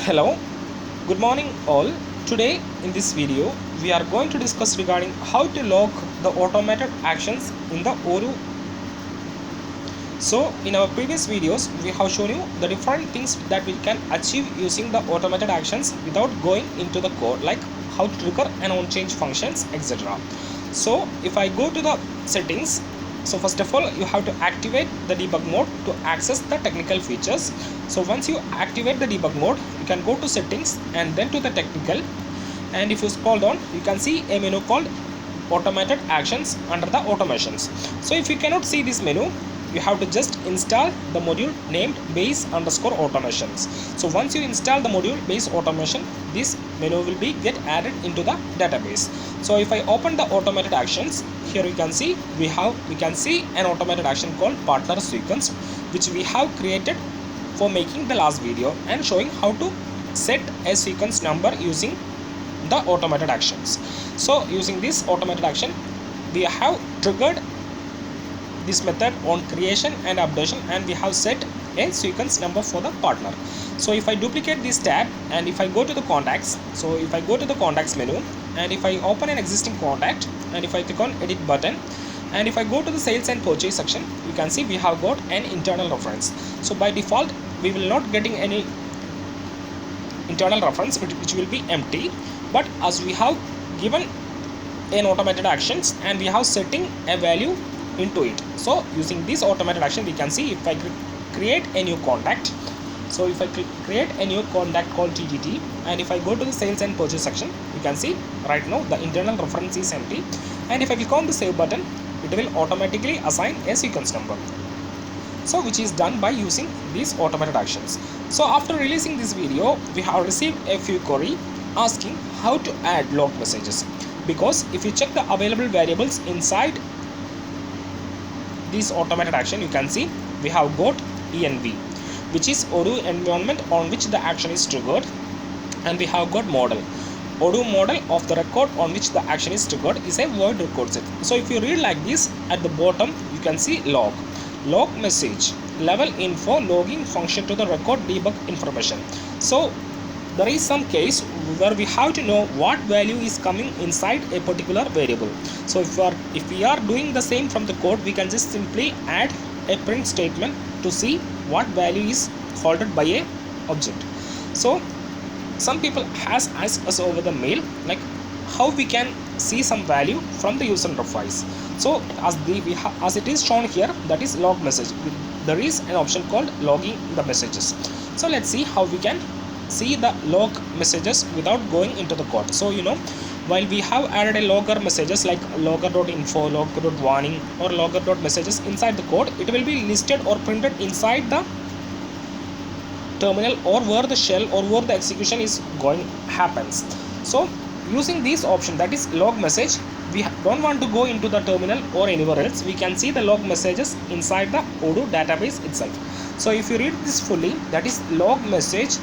Hello, good morning all. Today in this video we are going to discuss regarding how to log the automated actions in the Odoo. So in our previous videos we have shown you the different things that we can achieve using the automated actions without going into the code, like how to trigger and on change functions, etc. So if I go to the settings, so first of all you have to activate the debug mode to access the technical features. So once you activate the debug mode, you can go to settings and then to the technical, and if you scroll down you can see a menu called automated actions under the automations. So if you cannot see this menu, you have to just install the module named base underscore automations. So once you install the module base automation, this menu will be get added into the database. So if I open the automated actions, here you can see we can see an automated action called partner sequence, which we have created for making the last video and showing how to set a sequence number using the automated actions. So using this automated action, we have triggered this method on creation and updation, and we have set a sequence number for the partner. So if I duplicate this tab and if I go to the contacts, so if I go to the contacts menu and if I open an existing contact and if I click on edit button and if I go to the sales and purchase section, you can see we have got an internal reference. So by default we will not getting any internal reference which will be empty, but as we have given an automated actions and we have setting a value into it. So using this automated action, we can see if I create a new contact, so if I create a new contact called TTT and if I go to the sales and purchase section, you can see right now the internal reference is empty, and if I click on the save button, it will automatically assign a sequence number, so which is done by using these automated actions. So after releasing this video, we have received a few query asking how to add log messages, because if you check the available variables inside this automated action, you can see we have got env, which is Odoo environment on which the action is triggered, and we have got model. Odoo model of the record on which the action is triggered is a void record set. So if you read like this, at the bottom you can see log message, level info, logging function to the record debug information. So there is some case where we have to know what value is coming inside a particular variable. So if we are doing the same from the code, we can just simply add a print statement to see what value is halted by a object. So some people has asked us over the mail like how we can see some value from the user interface. So as it is shown here, that is log message. There is an option called logging the messages. So let's see how we can see the log messages without going into the code. So while we have added a logger messages like logger.info, logger.warning or logger.messages inside the code, it will be listed or printed inside the terminal or where the shell or where the execution is going happens. So using this option, that is log message, we don't want to go into the terminal or anywhere else. We can see the log messages inside the Odoo database itself. So if you read this fully, that is log message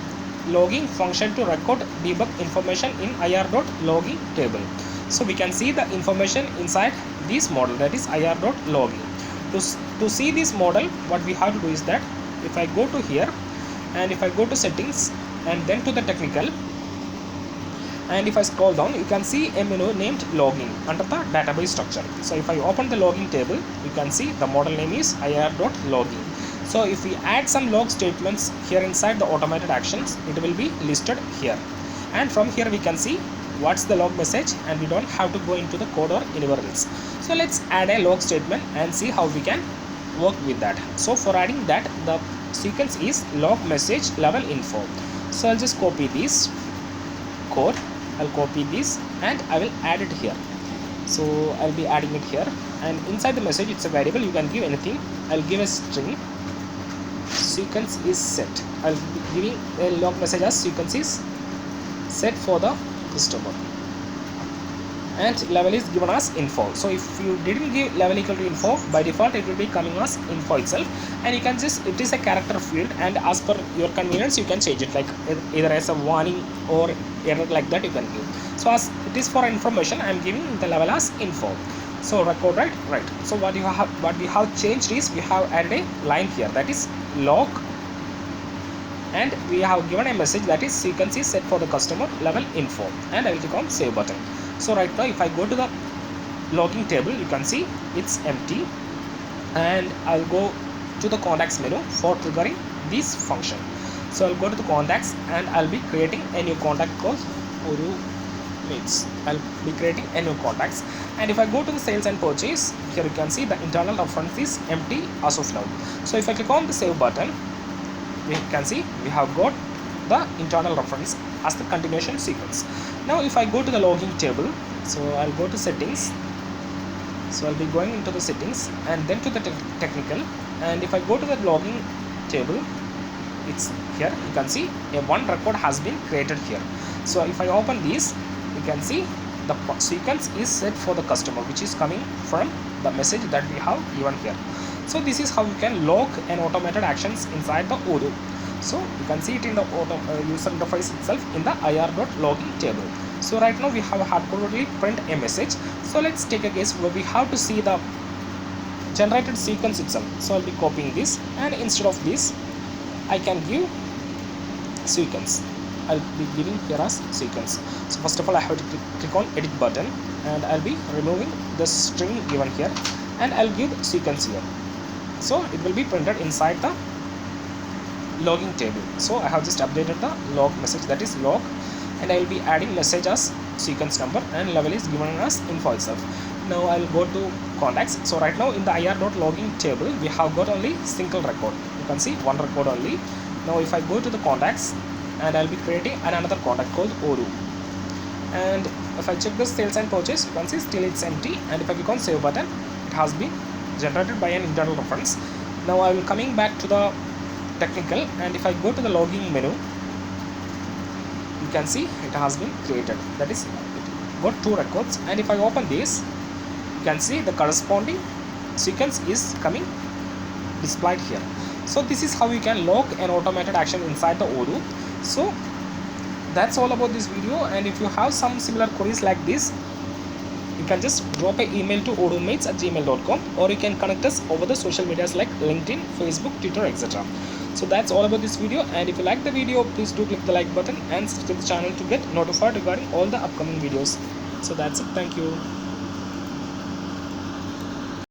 logging function to record debug information in ir.logging table. So we can see the information inside this model, that is ir.logging. To see this model, what we have to do is that if I go to here and if I go to settings and then to the technical, and if I scroll down, you can see a menu named logging under the database structure. So if I open the logging table, you can see the model name is ir.logging. So if we add some log statements here inside the automated actions, it will be listed here, and from here we can see what's the log message, and we don't have to go into the code or anywhere else. So let's add a log statement and see how we can work with that. So for adding that, the sequence is log message level info. So I'll just copy this code, I'll copy this and I will add it here. So I'll be adding it here, and inside the message it's a variable, you can give anything. I'll give a string, sequence is set. I'll be giving a log message as sequence is set for the customer, and level is given as info. So if you didn't give level equal to info, by default it will be coming as info itself, and you can just, it is a character field, and as per your convenience you can change it, like either as a warning or error, like that you can give. So as it is for information, I am giving the level as info. So record, right. So what we have changed is we have added a line here, that is log and we have given a message that is sequence is set for the customer level info, and I will click on save button. So right now if I go to the logging table, you can see it's empty, and I'll go to the contacts menu for triggering this function. So I'll go to the contacts and I'll be creating a new contact called Odoo meets. I'll be creating a new contacts, and if I go to the sales and purchase, here you can see the internal reference is empty as of now. So if I click on the save button, we can see we have got the internal reference as the continuation sequence. Now if I go to the logging table, so I'll go to settings. So I'll be going into the settings and then to the technical, and if I go to the logging table, it's here you can see a one record has been created here. So if I open this, you can see the sequence is set for the customer, which is coming from the message that we have given here. So this is how you can log an automated actions inside the Odoo. So you can see it in the user interface itself in the ir.logging table. So right now we have hardcodedly print a message. So let's take a guess where we have to see the generated sequence itself. So I'll be copying this, and instead of this I can give sequence. I'll be giving here as sequence. So first of all I have to click on edit button, and I'll be removing the string given here, and I'll give sequence here. So it will be printed inside the logging table. So I have just updated the log message, that is log, and I will be adding message as sequence number, and level is given as info itself. Now I'll go to contacts. So right now in the ir.logging table we have got only single record. You can see one record only. Now if I go to the contacts, and I'll be creating another contact called Odoo, and if I check the sales and purchase, you can see still it's empty, and if I click on save button, it has been generated by an internal reference. Now I will coming back to the technical, and if I go to the logging menu, you can see it has been created, that is it got two records, and if I open this, you can see the corresponding sequence is coming displayed here. So this is how you can log an automated action inside the Odoo. So that's all about this video, and if you have some similar queries like this, you can just drop an email to odoomates@gmail.com, or you can connect us over the social medias like LinkedIn, Facebook, Twitter, etc. So that's all about this video, and if you like the video, please do click the like button and subscribe to the channel to get notified regarding all the upcoming videos. So that's it. Thank you.